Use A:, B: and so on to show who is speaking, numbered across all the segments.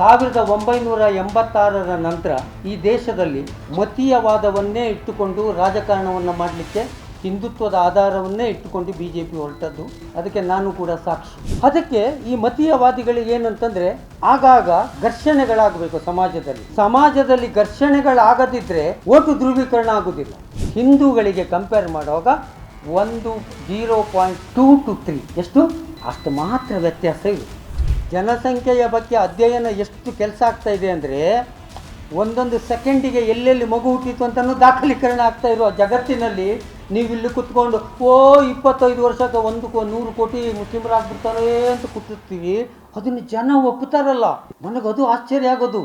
A: 1986ರ ನಂತರ ಈ ದೇಶದಲ್ಲಿ ಮತೀಯವಾದವನ್ನೇ ಇಟ್ಟುಕೊಂಡು ರಾಜಕಾರಣವನ್ನು ಮಾಡಲಿಕ್ಕೆ ಹಿಂದುತ್ವದ ಆಧಾರವನ್ನೇ ಇಟ್ಟುಕೊಂಡು BJP ಹೊರಟದ್ದು. ಅದಕ್ಕೆ ನಾನು ಕೂಡ ಸಾಕ್ಷಿ. ಅದಕ್ಕೆ ಈ ಮತೀಯವಾದಿಗಳಿಗೆ ಏನಂತಂದರೆ ಆಗಾಗ ಘರ್ಷಣೆಗಳಾಗಬೇಕು ಸಮಾಜದಲ್ಲಿ ಘರ್ಷಣೆಗಳಾಗದಿದ್ದರೆ ಓಟು ಧ್ರುವೀಕರಣ ಆಗೋದಿಲ್ಲ. ಹಿಂದೂಗಳಿಗೆ ಕಂಪೇರ್ ಮಾಡುವಾಗ 0.2 to 3 ಎಷ್ಟು ಅಷ್ಟು ಮಾತ್ರ ವ್ಯತ್ಯಾಸ ಇದೆ. ಜನಸಂಖ್ಯೆಯ ಬಗ್ಗೆ ಅಧ್ಯಯನ ಎಷ್ಟು ಕೆಲಸ ಆಗ್ತಾ ಇದೆ ಅಂದರೆ ಒಂದೊಂದು ಸೆಕೆಂಡಿಗೆ ಎಲ್ಲೆಲ್ಲಿ ಮಗು ಹುಟ್ಟಿತು ಅಂತಲೂ ದಾಖಲೀಕರಣ ಆಗ್ತಾ ಇರುವ ಜಗತ್ತಿನಲ್ಲಿ ನೀವು ಇಲ್ಲಿ ಕುತ್ಕೊಂಡು 25 ವರ್ಷಕ್ಕೆ 100 ಕೋಟಿ ಮುಸ್ಲಿಮರಾಗ್ಬಿಡ್ತಾರೆ ಅಂತ ಕೂತಿರ್ತೀವಿ. ಅದನ್ನು ಜನ ಒಪ್ಪುತ್ತಾರಲ್ಲ, ನನಗದು ಆಶ್ಚರ್ಯ ಆಗೋದು.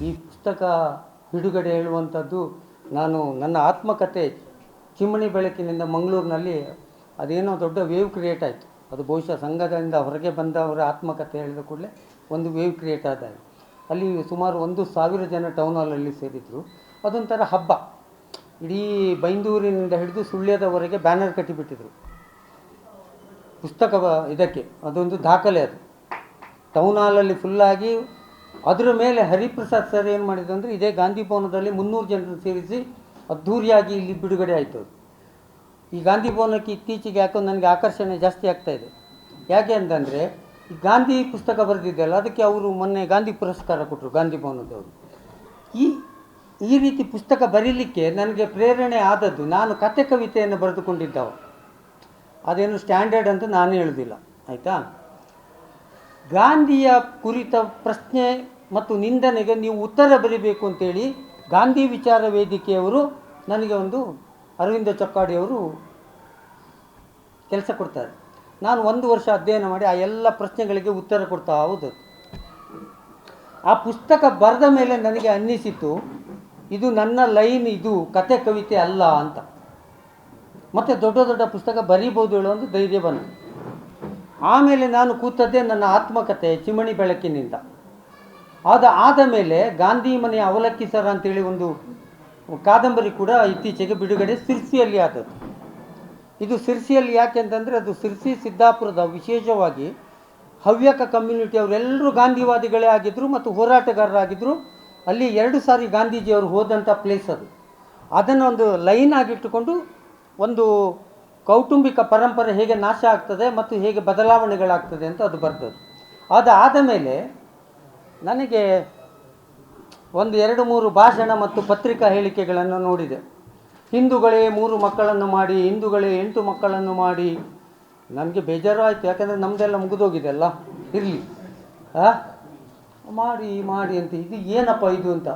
A: ಈ ಪುಸ್ತಕ ಬಿಡುಗಡೆ ಹೇಳುವಂಥದ್ದು ನಾನು ನನ್ನ ಆತ್ಮಕಥೆ ಚಿಮಣಿ ಬೆಳಕಿನಿಂದ ಮಂಗಳೂರಿನಲ್ಲಿ ಅದೇನೋ ದೊಡ್ಡ ವೇವ್ ಕ್ರಿಯೇಟ್ ಆಯಿತು. ಅದು ಬಹುಶಃ ಸಂಘದಿಂದ ಹೊರಗೆ ಬಂದವರ ಆತ್ಮಕಥೆ ಹೇಳಿದ ಕೂಡಲೇ ಒಂದು ವೇವ್ ಕ್ರಿಯೇಟ್ ಆದಾಗ ಅಲ್ಲಿ ಸುಮಾರು 1,000 ಜನ ಟೌನ್ ಹಾಲಲ್ಲಿ ಸೇರಿದರು. ಅದೊಂಥರ ಹಬ್ಬ. ಇಡೀ ಬೈಂದೂರಿನಿಂದ ಹಿಡಿದು ಸುಳ್ಯದವರೆಗೆ ಬ್ಯಾನರ್ ಕಟ್ಟಿಬಿಟ್ಟಿದ್ರು ಪುಸ್ತಕ ಇದಕ್ಕೆ. ಅದೊಂದು ದಾಖಲೆ. ಅದು ಟೌನ್ ಹಾಲಲ್ಲಿ ಫುಲ್ಲಾಗಿ ಅದರ ಮೇಲೆ ಹರಿಪ್ರಸಾದ್ ಸರ್ ಏನು ಮಾಡಿದ್ರು ಅಂದರೆ ಇದೇ ಗಾಂಧಿ ಭವನದಲ್ಲಿ 300 ಜನರನ್ನು ಸೇರಿಸಿ ಅದ್ಧೂರಿಯಾಗಿ ಇಲ್ಲಿ ಬಿಡುಗಡೆ ಆಯಿತು. ಈ ಗಾಂಧಿ ಭವನಕ್ಕೆ ಇತ್ತೀಚೆಗೆ ಯಾಕೋ ನನಗೆ ಆಕರ್ಷಣೆ ಜಾಸ್ತಿ ಆಗ್ತಾಯಿದೆ. ಯಾಕೆ ಅಂತಂದರೆ ಈ ಗಾಂಧಿ ಪುಸ್ತಕ ಬರೆದಿದ್ದೆಲ್ಲ ಅದಕ್ಕೆ ಅವರು ಮೊನ್ನೆ ಗಾಂಧಿ ಪುರಸ್ಕಾರ ಕೊಟ್ಟರು ಗಾಂಧಿ ಭವನದವರು. ಈ ರೀತಿ ಪುಸ್ತಕ ಬರೀಲಿಕ್ಕೆ ನನಗೆ ಪ್ರೇರಣೆ ಆದದ್ದು ನಾನು ಕತೆ ಕವಿತೆಯನ್ನು ಬರೆದುಕೊಂಡಿದ್ದವ. ಅದೇನು ಸ್ಟ್ಯಾಂಡರ್ಡ್ ಅಂತ ನಾನು ಹೇಳೋದಿಲ್ಲ, ಆಯಿತಾ. ಗಾಂಧಿಯ ಕುರಿತ ಪ್ರಶ್ನೆ ಮತ್ತು ನಿಂದನೆಗೆ ನೀವು ಉತ್ತರ ಬರೀಬೇಕು ಅಂತೇಳಿ ಗಾಂಧಿ ವಿಚಾರ ವೇದಿಕೆಯವರು ನನಗೆ ಒಂದು ಅರವಿಂದ ಚೊಕ್ಕಾಡಿಯವರು ಕೆಲಸ ಕೊಡ್ತಾರೆ. ನಾನು 1 ವರ್ಷ ಅಧ್ಯಯನ ಮಾಡಿ ಆ ಎಲ್ಲ ಪ್ರಶ್ನೆಗಳಿಗೆ ಉತ್ತರ ಕೊಡ್ತಾ ಹೋದದ್ದು. ಆ ಪುಸ್ತಕ ಬರೆದ ಮೇಲೆ ನನಗೆ ಅನ್ನಿಸಿತು ಇದು ನನ್ನ ಲೈನ್, ಇದು ಕತೆ ಕವಿತೆ ಅಲ್ಲ ಅಂತ. ಮತ್ತು ದೊಡ್ಡ ದೊಡ್ಡ ಪುಸ್ತಕ ಬರೀಬೋದು ಹೇಳೋ ಒಂದು ಧೈರ್ಯ ಬಂತು. ಆಮೇಲೆ ನಾನು ಕೂತದ್ದೇ ನನ್ನ ಆತ್ಮಕಥೆ ಚಿಮಣಿ ಬೆಳಕಿನಿಂದ. ಆದ ಮೇಲೆ ಗಾಂಧಿ ಮನೆಯ ಅವಲಕ್ಕಿ ಸರ ಅಂತೇಳಿ ಒಂದು ಕಾದಂಬರಿ ಕೂಡ ಇತ್ತೀಚೆಗೆ ಬಿಡುಗಡೆ ಸಿರ್ಸಿಯಲ್ಲಿ ಆದದ್ದು. ಇದು ಸಿರ್ಸಿಯಲ್ಲಿ ಯಾಕೆ ಅಂತಂದರೆ ಅದು ಸಿರ್ಸಿ ಸಿದ್ದಾಪುರದ ವಿಶೇಷವಾಗಿ ಹವ್ಯಕ ಕಮ್ಯುನಿಟಿ ಅವರೆಲ್ಲರೂ ಗಾಂಧಿವಾದಿಗಳೇ ಆಗಿದ್ದರು ಮತ್ತು ಹೋರಾಟಗಾರರಾಗಿದ್ದರು. ಅಲ್ಲಿ 2 ಸಾರಿ ಗಾಂಧೀಜಿಯವರು ಹೋದಂಥ ಪ್ಲೇಸ್ ಅದು. ಅದನ್ನು ಒಂದು ಲೈನ್ ಆಗಿಟ್ಟುಕೊಂಡು ಒಂದು ಕೌಟುಂಬಿಕ ಪರಂಪರೆ ಹೇಗೆ ನಾಶ ಆಗ್ತದೆ ಮತ್ತು ಹೇಗೆ ಬದಲಾವಣೆಗಳಾಗ್ತದೆ ಅಂತ ಅದು ಬರ್ತದೆ. ಅದಾದ ಮೇಲೆ ನನಗೆ 1-2-3 ಭಾಷಣ ಮತ್ತು ಪತ್ರಿಕಾ ಹೇಳಿಕೆಗಳನ್ನು ನೋಡಿದೆ. ಹಿಂದೂಗಳೇ 3 ಮಕ್ಕಳನ್ನು ಮಾಡಿ, ಹಿಂದೂಗಳೇ 8 ಮಕ್ಕಳನ್ನು ಮಾಡಿ. ನನಗೆ ಬೇಜಾರು ಆಯಿತು. ಯಾಕಂದರೆ ನಮ್ಮದೆಲ್ಲ ಮುಗಿದೋಗಿದೆ ಅಲ್ಲ, ಇರಲಿ ಮಾಡಿ ಅಂತ. ಇದು ಏನಪ್ಪ ಇದು ಅಂತ.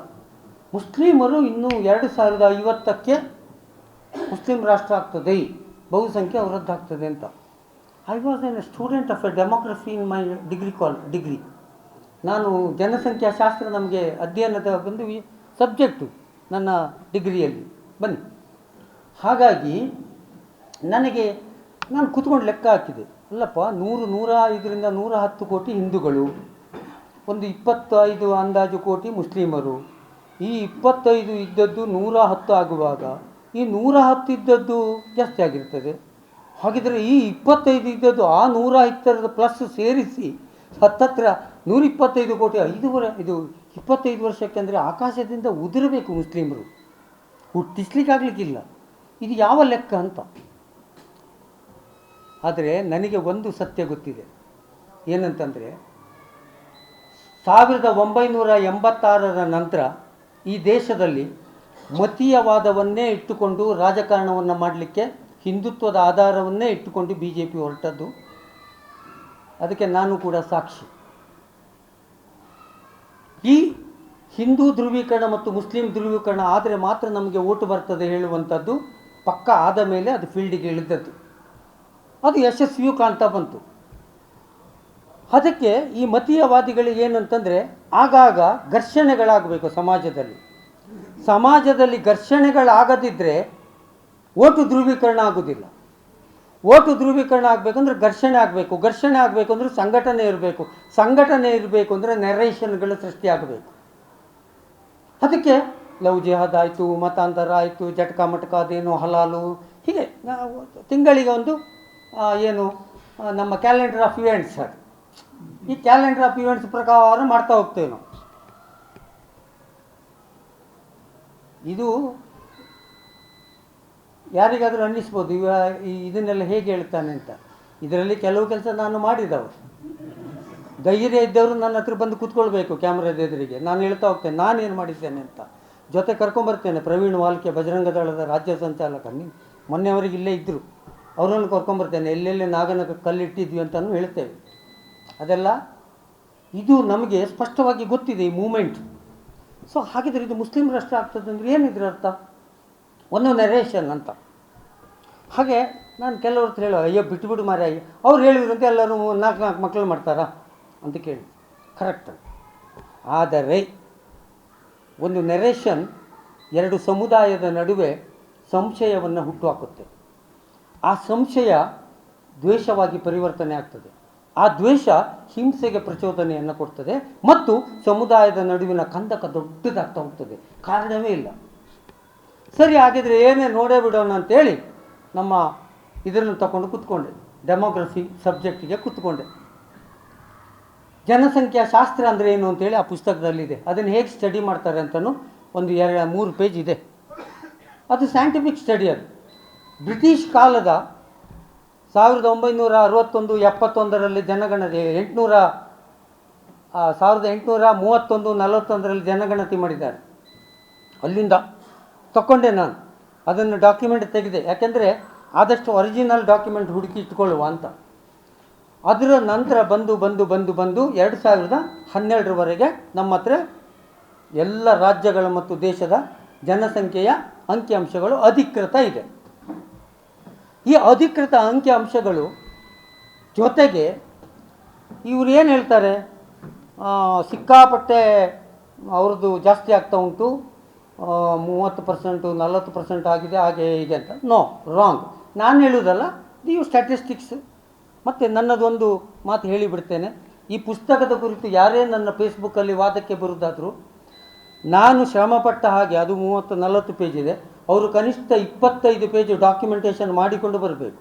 A: ಮುಸ್ಲಿಮರು ಇನ್ನೂ 2050ಕ್ಕೆ ಮುಸ್ಲಿಂ ರಾಷ್ಟ್ರ ಆಗ್ತದೆ, ಬಹುಸಂಖ್ಯೆ ಅವರದ್ದಾಗ್ತದೆ ಅಂತ. I was an student of A demography in my degree. ನಾನು ಜನಸಂಖ್ಯಾಶಾಸ್ತ್ರ ನಮಗೆ ಅಧ್ಯಯನದ ಒಂದು ಸಬ್ಜೆಕ್ಟು ನನ್ನ ಡಿಗ್ರಿಯಲ್ಲಿ ಬನ್ನಿ. ಹಾಗಾಗಿ ನಾನು ಕೂತ್ಕೊಂಡು ಲೆಕ್ಕ ಹಾಕಿದೆ. ಅಲ್ಲಪ್ಪ 105ರಿಂದ 110 ಕೋಟಿ ಹಿಂದೂಗಳು, ಒಂದು 25 ಅಂದಾಜು ಕೋಟಿ ಮುಸ್ಲಿಮರು. ಈ 25 ಇದ್ದದ್ದು 110 ಆಗುವಾಗ ಈ 110 ಇದ್ದದ್ದು ಜಾಸ್ತಿ ಆಗಿರ್ತದೆ. ಹಾಗಿದ್ರೆ ಈ 25 ಇದ್ದದ್ದು ಆ 110ರ ಪ್ಲಸ್ ಸೇರಿಸಿ ಹತ್ತತ್ರ 125 ಕೋಟಿ. ಇದು 25 ವರ್ಷಕ್ಕೆ ಅಂದರೆ ಆಕಾಶದಿಂದ ಉದುರಬೇಕು ಮುಸ್ಲಿಮರು, ಹುಟ್ಟಿಸ್ಲಿಕ್ಕಾಗಲಿಕ್ಕಿಲ್ಲ. ಇದು ಯಾವ ಲೆಕ್ಕ ಅಂತ. ಆದರೆ ನನಗೆ ಒಂದು ಸತ್ಯ ಗೊತ್ತಿದೆ. ಏನಂತಂದರೆ 1986ರ ನಂತರ ಈ ದೇಶದಲ್ಲಿ ಮತೀಯವಾದವನ್ನೇ ಇಟ್ಟುಕೊಂಡು ರಾಜಕಾರಣವನ್ನು ಮಾಡಲಿಕ್ಕೆ ಹಿಂದುತ್ವದ ಆಧಾರವನ್ನೇ ಇಟ್ಟುಕೊಂಡು BJP ಹೊರಟದ್ದು. ಅದಕ್ಕೆ ನಾನು ಕೂಡ ಸಾಕ್ಷಿ. ಈ ಹಿಂದೂ ಧ್ರುವೀಕರಣ ಮತ್ತು ಮುಸ್ಲಿಂ ಧ್ರುವೀಕರಣ ಆದರೆ ಮಾತ್ರ ನಮಗೆ ಓಟು ಬರ್ತದೆ ಹೇಳುವಂಥದ್ದು ಪಕ್ಕ ಆದ ಮೇಲೆ ಅದು ಫೀಲ್ಡಿಗೆ ಇಳಿದದ್ದು. ಅದು ಯಶಸ್ವಿಯೂ ಕಾಣ್ತಾ ಬಂತು. ಅದಕ್ಕೆ ಈ ಮತೀಯವಾದಿಗಳಿಗೆ ಏನಂತಂದರೆ ಆಗಾಗ ಘರ್ಷಣೆಗಳಾಗಬೇಕು ಸಮಾಜದಲ್ಲಿ ಘರ್ಷಣೆಗಳಾಗದಿದ್ದರೆ ಓಟು ಧ್ರುವೀಕರಣ ಆಗೋದಿಲ್ಲ. ಓಟು ಧ್ರುವೀಕರಣ ಆಗಬೇಕಂದ್ರೆ ಘರ್ಷಣೆ ಆಗಬೇಕು ಅಂದರೆ ಸಂಘಟನೆ ಇರಬೇಕು ಅಂದರೆ ನೆರೇಷನ್ಗಳು ಸೃಷ್ಟಿಯಾಗಬೇಕು. ಅದಕ್ಕೆ ಲವ್ ಜಿಹಾದ್ ಆಯಿತು, ಮತಾಂತರ ಆಯಿತು, ಜಟಕ ಮಟಕ ಅದೇನು ಹಲಾಲು, ಹೀಗೆ ತಿಂಗಳಿಗೆ ಒಂದು ಏನು ನಮ್ಮ ಕ್ಯಾಲೆಂಡರ್ ಆಫ್ ಇವೆಂಟ್ಸ್ ಅದು ಈ ಕ್ಯಾಲೆಂಡರ್ ಆಫ್ ಇವೆಂಟ್ಸ್ ಪ್ರಕಾರ ಮಾಡ್ತಾ ಹೋಗ್ತೇವೆ ನಾವು. ಇದು ಯಾರಿಗಾದರೂ ಅನ್ನಿಸ್ಬೋದು ಇದನ್ನೆಲ್ಲ ಹೇಗೆ ಹೇಳ್ತಾನೆ ಅಂತ. ಇದರಲ್ಲಿ ಕೆಲವು ಕೆಲಸ ನಾನು ಮಾಡಿದವರು. ಧೈರ್ಯ ಇದ್ದವರು ನನ್ನ ಹತ್ರ ಬಂದು ಕೂತ್ಕೊಳ್ಬೇಕು ಕ್ಯಾಮ್ರಾದ ಎದುರಿಗೆ. ನಾನು ಹೇಳ್ತಾ ಹೋಗ್ತೇನೆ ನಾನೇನು ಮಾಡಿದ್ದೇನೆ ಅಂತ. ಜೊತೆ ಕರ್ಕೊಂಬರ್ತೇನೆ ಪ್ರವೀಣ್ ವಾಲ್ಕೆ, ಬಜರಂಗ ದಳದ ರಾಜ್ಯ ಸಂಚಾಲಕ. ಮೊನ್ನೆವರೆಗೆ ಇಲ್ಲೇ ಇದ್ದರು, ಅವರನ್ನು ಕರ್ಕೊಂಬರ್ತೇನೆ. ಎಲ್ಲೆಲ್ಲಿ ನಾಗನ ಕಲ್ಲಿಟ್ಟಿದ್ವಿ ಅಂತಲೂ ಹೇಳ್ತೇವೆ. ಅದೆಲ್ಲ ಇದು ನಮಗೆ ಸ್ಪಷ್ಟವಾಗಿ ಗೊತ್ತಿದೆ, ಈ ಮೂಮೆಂಟ್. ಸೊ ಹಾಗಿದ್ರೆ ಇದು ಮುಸ್ಲಿಂ ರಾಷ್ಟ್ರ ಆಗ್ತದೆ ಅಂದರೆ ಏನಿದ್ರ ಅರ್ಥ? ಒಂದು ನೆರೇಷನ್ ಅಂತ. ಹಾಗೆ ನಾನು ಕೆಲವ್ರ ಹತ್ರ ಹೇಳೋ, ಅಯ್ಯೋ ಬಿಟ್ಟುಬಿಡು ಮಾರೆ, ಅಯ್ಯೋ ಅವ್ರು ಹೇಳಿದ್ರಂತೆ ಎಲ್ಲರೂ 4 ಮಕ್ಕಳು ಮಾಡ್ತಾರಾ ಅಂತ ಕೇಳಿ. ಕರೆಕ್ಟ್. ಆದರೆ ಒಂದು ನೆರೇಷನ್ 2 ಸಮುದಾಯದ ನಡುವೆ ಸಂಶಯವನ್ನು ಹುಟ್ಟುಹಾಕುತ್ತೆ. ಆ ಸಂಶಯ ದ್ವೇಷವಾಗಿ ಪರಿವರ್ತನೆ ಆಗ್ತದೆ. ಆ ದ್ವೇಷ ಹಿಂಸೆಗೆ ಪ್ರಚೋದನೆಯನ್ನು ಕೊಡ್ತದೆ ಮತ್ತು ಸಮುದಾಯದ ನಡುವಿನ ಕಂದಕ ದೊಡ್ಡದಾಗ್ತಾ ಹೋಗ್ತದೆ. ಕಾರಣವೇ ಇಲ್ಲ. ಸರಿ, ಹಾಗಿದ್ರೆ ಏನೇ ನೋಡೇ ಬಿಡೋಣ ಅಂತೇಳಿ ನಮ್ಮ ಇದನ್ನು ತಗೊಂಡು ಕೂತ್ಕೊಂಡೆ, ಡೆಮೋಗ್ರಫಿ ಸಬ್ಜೆಕ್ಟಿಗೆ ಕೂತ್ಕೊಂಡೆ. ಜನಸಂಖ್ಯಾ ಶಾಸ್ತ್ರ ಅಂದರೆ ಏನು ಅಂತೇಳಿ ಆ ಪುಸ್ತಕದಲ್ಲಿದೆ. ಅದನ್ನು ಹೇಗೆ ಸ್ಟಡಿ ಮಾಡ್ತಾರೆ ಅಂತಲೂ ಒಂದು 2-3 ಪೇಜ್ ಇದೆ. ಅದು ಸೈಂಟಿಫಿಕ್ ಸ್ಟಡಿ. ಅದು ಬ್ರಿಟಿಷ್ ಕಾಲದ 1961-71 ಜನಗಣತಿ 1831-41 ಜನಗಣತಿ ಮಾಡಿದ್ದಾರೆ. ಅಲ್ಲಿಂದ ತಗೊಂಡೆ ನಾನು ಅದನ್ನು, ಡಾಕ್ಯುಮೆಂಟ್ ತೆಗೆದೆ. ಯಾಕೆಂದರೆ ಆದಷ್ಟು ಒರಿಜಿನಲ್ ಡಾಕ್ಯುಮೆಂಟ್ ಹುಡುಕಿ ಇಟ್ಕೊಳ್ಳುವ ಅಂತ. ಅದರ ನಂತರ ಬಂದು 2012ರವರೆಗೆ ನಮ್ಮ ಹತ್ರ ಎಲ್ಲ ರಾಜ್ಯಗಳ ಮತ್ತು ದೇಶದ ಜನಸಂಖ್ಯೆಯ ಅಂಕಿಅಂಶಗಳು ಅಧಿಕೃತ ಇದೆ. ಈ ಅಧಿಕೃತ ಅಂಕಿಅಂಶಗಳು ಜೊತೆಗೆ ಇವರು ಏನು ಹೇಳ್ತಾರೆ, ಸಿಕ್ಕಾಪಟ್ಟೆ ಅವ್ರದ್ದು ಜಾಸ್ತಿ ಆಗ್ತಾ ಉಂಟು, 30%, 40% ಆಗಿದೆ, ಹಾಗೆ ಹೀಗೆ ಅಂತ. No, wrong. ನಾನು ಹೇಳುವುದಲ್ಲ, ನೀವು ಸ್ಟ್ಯಾಟಿಸ್ಟಿಕ್ಸ್. ಮತ್ತು ನನ್ನದೊಂದು ಮಾತು ಹೇಳಿಬಿಡ್ತೇನೆ. ಈ ಪುಸ್ತಕದ ಕುರಿತು ಯಾರೇ ನನ್ನ ಫೇಸ್ಬುಕ್ಕಲ್ಲಿ ವಾದಕ್ಕೆ ಬರುವುದಾದರೂ, ನಾನು ಶ್ರಮಪಟ್ಟ ಹಾಗೆ, ಅದು 30-40 ಪೇಜ್ ಇದೆ, ಅವರು ಕನಿಷ್ಠ 25 ಪೇಜ್ ಡಾಕ್ಯುಮೆಂಟೇಷನ್ ಮಾಡಿಕೊಂಡು ಬರಬೇಕು.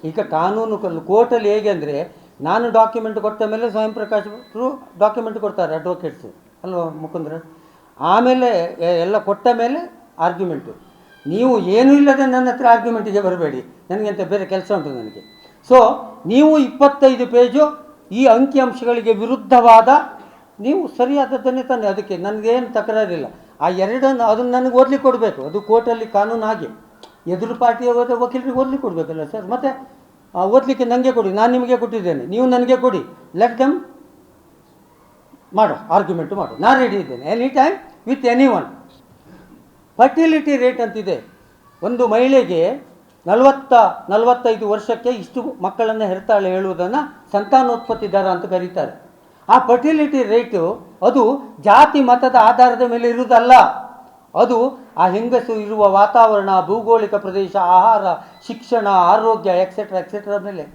A: ಈಗ ಕಾನೂನು ಕೋರ್ಟಲ್ಲಿ ಹೇಗೆ ಅಂದರೆ, ನಾನು ಡಾಕ್ಯುಮೆಂಟ್ ಕೊಟ್ಟ ಮೇಲೆ ಸ್ವಯಂ ಪ್ರಕಾಶ್ ಡಾಕ್ಯುಮೆಂಟ್ ಕೊಡ್ತಾರೆ, ಅಡ್ವೊಕೇಟ್ಸು ಅಲ್ವಾ ಮುಕುಂದ್ರ. ಆಮೇಲೆ ಎಲ್ಲ ಕೊಟ್ಟ ಮೇಲೆ ಆರ್ಗ್ಯುಮೆಂಟು. ನೀವು ಏನೂ ಇಲ್ಲದೆ ನನ್ನ ಹತ್ರ ಆರ್ಗ್ಯುಮೆಂಟಿಗೆ ಬರಬೇಡಿ, ನನಗಂತ ಬೇರೆ ಕೆಲಸ ಉಂಟು ನನಗೆ. ಸೊ ನೀವು 25 ಪೇಜು ಈ ಅಂಕಿಅಂಶಗಳಿಗೆ ವಿರುದ್ಧವಾದ, ನೀವು ಸರಿಯಾದದ್ದನ್ನೇ ತಾನೆ, ಅದಕ್ಕೆ ನನಗೇನು ತಕರಾರಿಲ್ಲ. ಆ ಎರಡನ್ನು ಅದನ್ನು ನನಗೆ ಓದಲಿಕ್ಕೆ ಕೊಡಬೇಕು. ಅದು ಕೋರ್ಟಲ್ಲಿ ಕಾನೂನು ಹಾಗೆ. ಎದುರು ಪಾರ್ಟಿಯ ವಕೀಲರಿಗೆ ಓದಲಿಕ್ಕೆ ಕೊಡಬೇಕಲ್ಲ ಸರ್. ಮತ್ತು ಓದಲಿಕ್ಕೆ ನನಗೆ ಕೊಡಿ, ನಾನು ನಿಮಗೆ ಕೊಟ್ಟಿದ್ದೇನೆ, ನೀವು ನನಗೆ ಕೊಡಿ, ಲೆಟ್ ದಮ್ ಮಾಡು, ಆರ್ಗ್ಯುಮೆಂಟು ಮಾಡು, ನಾನು ರೆಡಿ ಇದ್ದೇನೆ any time with any one. Fertility rate ಅಂತಿದೆ. ಒಂದು ಮಹಿಳೆಗೆ 40-45 ವರ್ಷಕ್ಕೆ ಇಷ್ಟು ಮಕ್ಕಳನ್ನು ಹೆರ್ತಾಳೆ ಹೇಳುವುದನ್ನು ಸಂತಾನೋತ್ಪತ್ತಿ ದರ ಅಂತ ಕರೀತಾರೆ. ಆ ಫರ್ಟಿಲಿಟಿ ರೇಟು ಅದು ಜಾತಿ ಮತದ ಆಧಾರದ ಮೇಲೆ ಇರುವುದಲ್ಲ. ಅದು ಆ ಹೆಂಗಸು ಇರುವ ವಾತಾವರಣ, ಭೌಗೋಳಿಕ ಪ್ರದೇಶ, ಆಹಾರ, ಶಿಕ್ಷಣ, ಆರೋಗ್ಯ ಎಕ್ಸೆಟ್ರಾ ಮೇಲೆ.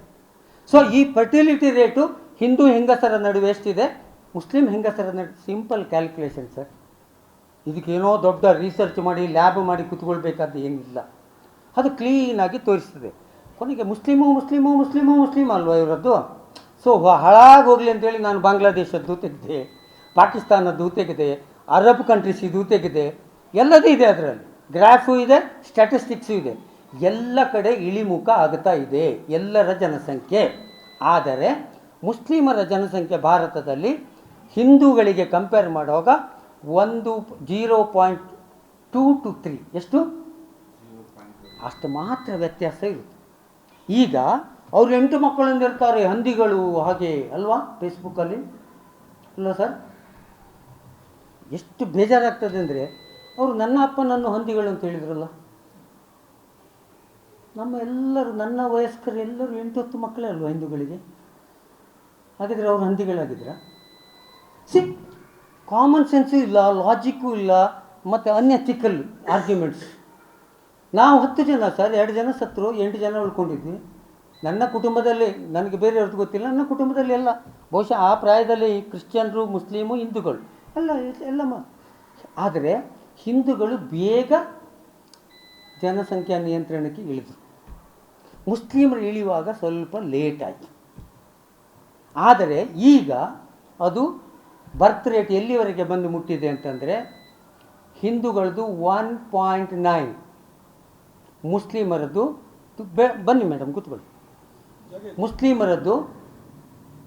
A: ಸೊ ಈ ಫರ್ಟಿಲಿಟಿ ರೇಟು ಹಿಂದೂ ಹೆಂಗಸರ ನಡುವೆ ಎಷ್ಟಿದೆ, ಮುಸ್ಲಿಂ ಹೆಂಗಸರ ನಡುವೆ ಸಿಂಪಲ್ ಕ್ಯಾಲ್ಕುಲೇಷನ್ ಸರ್. ಇದಕ್ಕೇನೋ ದೊಡ್ಡ ರಿಸರ್ಚ್ ಮಾಡಿ ಲ್ಯಾಬ್ ಮಾಡಿ ಕೂತ್ಕೊಳ್ಬೇಕಾದ ಏನಿಲ್ಲ. ಅದು ಕ್ಲೀನಾಗಿ ತೋರಿಸ್ತದೆ. ಕೊನೆಗೆ ಮುಸ್ಲಿಮು ಅಲ್ವಾ ಇವರದ್ದು. ಸೊ ಹಾಳಾಗಿ ಹೋಗಲಿ ಅಂತೇಳಿ ನಾನು ಬಾಂಗ್ಲಾದೇಶದ್ದು ತೆಗೆದೆ, ಪಾಕಿಸ್ತಾನದ್ದು ತೆಗೆದೆ, ಅರಬ್ ಕಂಟ್ರೀಸಿದು ತೆಗೆದೆ, ಎಲ್ಲದೂ ಇದೆ ಅದರಲ್ಲಿ. ಗ್ರಾಫು ಇದೆ, ಸ್ಟ್ಯಾಟಿಸ್ಟಿಕ್ಸು ಇದೆ. ಎಲ್ಲ ಕಡೆ ಇಳಿಮುಖ ಆಗ್ತಾ ಇದೆ ಎಲ್ಲರ ಜನಸಂಖ್ಯೆ. ಆದರೆ ಮುಸ್ಲಿಮರ ಜನಸಂಖ್ಯೆ ಭಾರತದಲ್ಲಿ ಹಿಂದೂಗಳಿಗೆ ಕಂಪೇರ್ ಮಾಡುವಾಗ 0.2 to 3 ಎಷ್ಟು ಅಷ್ಟು ಮಾತ್ರ ವ್ಯತ್ಯಾಸ ಇರುತ್ತೆ. ಈಗ ಅವರು 8 ಮಕ್ಕಳಿಂದ ಇರ್ತಾರೆ, ಹಂದಿಗಳು ಹಾಗೆ ಅಲ್ವಾ ಫೇಸ್ಬುಕ್ಕಲ್ಲಿ ಅಲ್ವಾ ಸರ್. ಎಷ್ಟು ಬೇಜಾರಾಗ್ತದೆ ಅಂದರೆ, ಅವರು ನನ್ನ ಅಪ್ಪನನ್ನು ಹಂದಿಗಳು ಅಂತ ಹೇಳಿದ್ರಲ್ಲ. ನನ್ನ ವಯಸ್ಕರು ಎಲ್ಲರೂ 8-10 ಮಕ್ಕಳೇ ಅಲ್ವಾ ಹಿಂದೂಗಳಿಗೆ. ಹಾಗಿದ್ರೆ ಅವರು ಹಂದಿಗಳಾಗಿದ್ರ? ಕಾಮನ್ ಸೆನ್ಸು ಇಲ್ಲ, ಲಾಜಿಕ್ಕೂ ಇಲ್ಲ, ಮತ್ತು ಅನ್ಎಥಿಕಲ್ ಆರ್ಗ್ಯುಮೆಂಟ್ಸ್. ನಾವು 10 ಜನ ಸರ್, 2 ಜನ ಸತ್ತರು, 8 ಜನ ಉಳ್ಕೊಂಡಿದ್ವಿ. ನನ್ನ ಕುಟುಂಬದಲ್ಲಿ, ನನಗೆ ಬೇರೆಯವ್ರದ್ದು ಗೊತ್ತಿಲ್ಲ, ನನ್ನ ಕುಟುಂಬದಲ್ಲಿ ಎಲ್ಲ ಬಹುಶಃ ಆ ಪ್ರಾಯದಲ್ಲಿ ಕ್ರಿಶ್ಚಿಯನ್ರು, ಮುಸ್ಲಿಮು, ಹಿಂದೂಗಳು ಎಲ್ಲ ಆದರೆ ಹಿಂದೂಗಳು ಬೇಗ ಜನಸಂಖ್ಯಾ ನಿಯಂತ್ರಣಕ್ಕೆ ಇಳಿದರು. ಮುಸ್ಲಿಮರು ಇಳಿಯುವಾಗ ಸ್ವಲ್ಪ ಲೇಟ್ ಆಯಿತು. ಆದರೆ ಈಗ ಅದು ಬರ್ತ್ ರೇಟ್ ಎಲ್ಲಿವರೆಗೆ ಬಂದು ಮುಟ್ಟಿದೆ ಅಂತಂದರೆ ಹಿಂದೂಗಳದ್ದು 1.9, ಮುಸ್ಲಿಮರದ್ದು ಬನ್ನಿ ಮೇಡಮ್ ಕೂತ್ಕೊಳ್ಳಿ, ಮುಸ್ಲಿಮರದ್ದು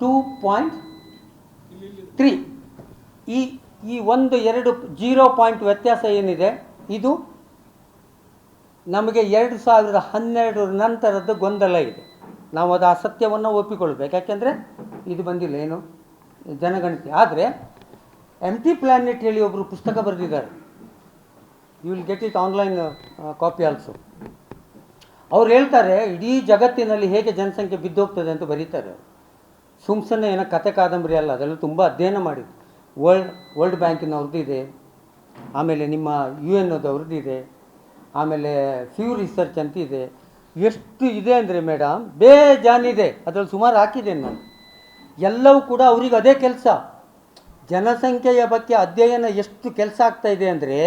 A: 2.3. ಈ 1-2 0 ಪಾಯಿಂಟ್ ವ್ಯತ್ಯಾಸ ಏನಿದೆ ಇದು ನಮಗೆ 2012 ನಂತರದ ಗೊಂದಲ ಇದೆ. ನಾವು ಅದು ಆ ಸತ್ಯವನ್ನು ಒಪ್ಪಿಕೊಳ್ಬೇಕು, ಯಾಕೆಂದರೆ ಇದು ಬಂದಿಲ್ಲ ಏನು ಜನಗಣತಿ. ಆದರೆ ಎಂಟಿ ಪ್ಲಾನೆಟ್ ಹೇಳಿ ಒಬ್ಬರು ಪುಸ್ತಕ ಬರೆದಿದ್ದಾರೆ, you will get it online copy also. ಅವ್ರು ಹೇಳ್ತಾರೆ ಇಡೀ ಜಗತ್ತಿನಲ್ಲಿ ಹೇಗೆ ಜನಸಂಖ್ಯೆ ಬಿದ್ದೋಗ್ತದೆ ಅಂತ ಬರೀತಾರೆ ಅವರು. ಸುಮ್ಸನೆ ಏನೋ ಕತೆ ಕಾದಂಬರಿ ಅಲ್ಲ, ಅದೆಲ್ಲ ತುಂಬ ಅಧ್ಯಯನ ಮಾಡಿದ್ರು. ವರ್ಲ್ಡ್ ಬ್ಯಾಂಕಿನವ್ರದ್ದು ಇದೆ, ಆಮೇಲೆ ನಿಮ್ಮ UN ಅವ್ರದ್ದು ಇದೆ, ಆಮೇಲೆ ಫ್ಯೂ ರಿಸರ್ಚ್ ಅಂತ ಇದೆ. ಎಷ್ಟು ಇದೆ ಅಂದರೆ ಮೇಡಮ್ ಬೇಜಾನಿದೆ, ಅದರಲ್ಲಿ ಸುಮಾರು ಹಾಕಿದ್ದೇನೆ ನಾನು. ಎಲ್ಲವೂ ಕೂಡ ಅವ್ರಿಗೆ ಅದೇ ಕೆಲಸ. ಜನಸಂಖ್ಯೆಯ ಬಗ್ಗೆ ಅಧ್ಯಯನ ಎಷ್ಟು ಕೆಲಸ ಆಗ್ತಾಯಿದೆ ಅಂದರೆ